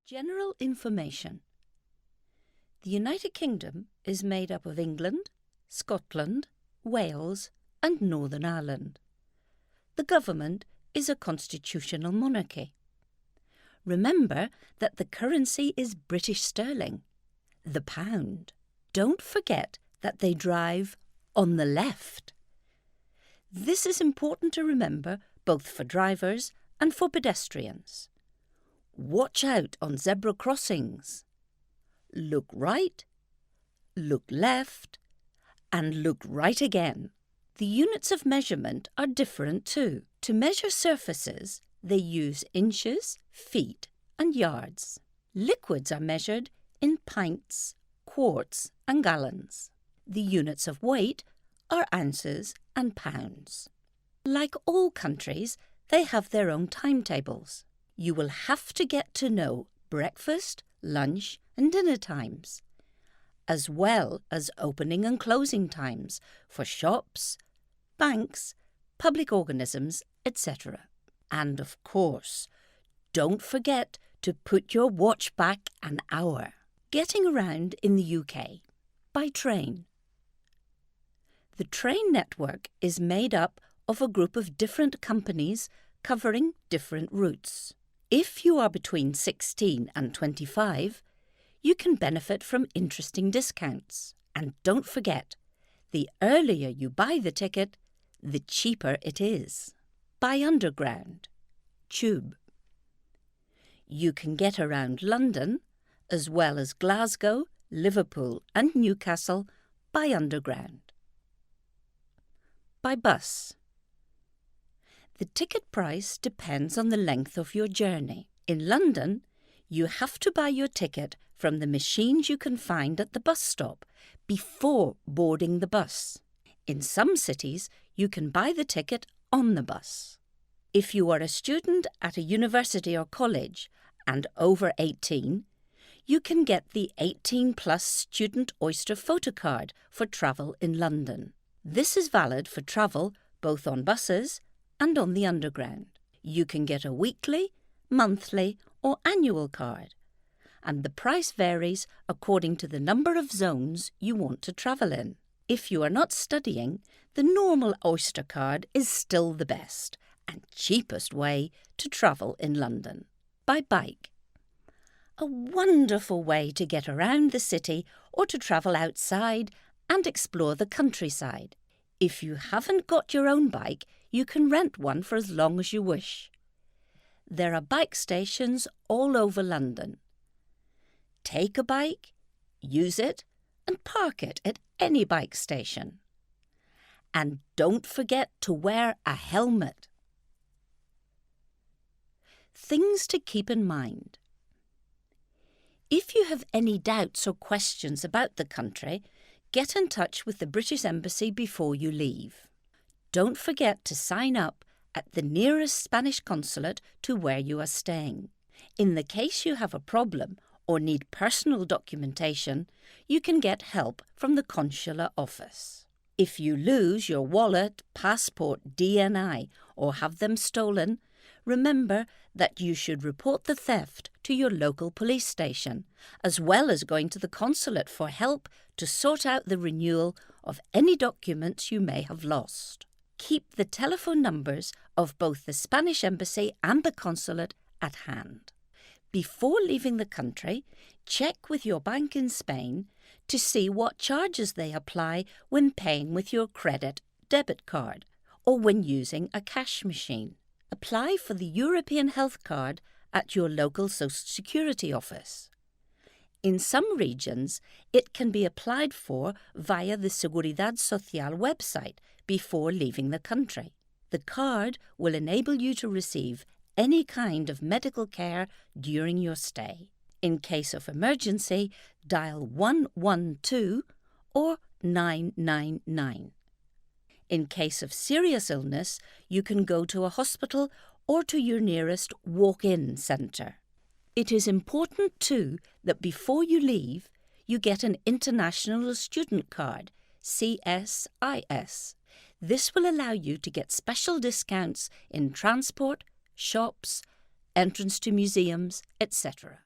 General information. The United Kingdom is made up of England, Scotland, Wales and Northern Ireland. The government is a constitutional monarchy. Remember that the currency is British sterling, the pound. Don't forget that they drive on the left. This is important to remember both for drivers and for pedestrians. Watch out on zebra crossings. Look right, look left, and look right again. The units of measurement are different too. To measure surfaces, they use inches, feet, and yards. Liquids are measured in pints, quarts, and gallons. The units of weight are ounces and pounds. Like all countries, they have their own timetables. You will have to get to know breakfast, lunch, and dinner times, as well as opening and closing times for shops, banks, public organisms, etc. And of course, don't forget to put your watch back an hour. Getting around in the UK by train. The train network is made up of a group of different companies covering different routes. If you are between 16 and 25, you can benefit from interesting discounts. And don't forget, the earlier you buy the ticket, the cheaper it is. By underground, tube. You can get around London, as well as Glasgow, Liverpool and Newcastle by underground. By bus. The ticket price depends on the length of your journey. In London, you have to buy your ticket from the machines you can find at the bus stop before boarding the bus. In some cities, you can buy the ticket on the bus. If you are a student at a university or college and over 18, you can get the 18+ Student Oyster photocard for travel in London. This is valid for travel both on buses and on the underground. You can get a weekly, monthly or annual card, and the price varies according to the number of zones you want to travel in. If you are not studying, the normal Oyster card is still the best and cheapest way to travel in London. By bike. A wonderful way to get around the city or to travel outside and explore the countryside. If you haven't got your own bike, you can rent one for as long as you wish. There are bike stations all over London. Take a bike, use it, and park it at any bike station. And don't forget to wear a helmet. Things to keep in mind. If you have any doubts or questions about the country, get in touch with the British Embassy before you leave. Don't forget to sign up at the nearest Spanish consulate to where you are staying. In the case you have a problem or need personal documentation, you can get help from the consular office. If you lose your wallet, passport, DNI, or have them stolen, remember that you should report the theft to your local police station, as well as going to the consulate for help to sort out the renewal of any documents you may have lost. Keep the telephone numbers of both the Spanish Embassy and the consulate at hand. Before leaving the country, check with your bank in Spain to see what charges they apply when paying with your credit debit card or when using a cash machine. Apply for the European Health Card at your local Social Security office. In some regions, it can be applied for via the Seguridad Social website before leaving the country. The card will enable you to receive any kind of medical care during your stay. In case of emergency, dial 112 or 999. In case of serious illness, you can go to a hospital or to your nearest walk-in centre. It is important too that before you leave, you get an International Student Card, CSIS. This will allow you to get special discounts in transport, shops, entrance to museums, etc.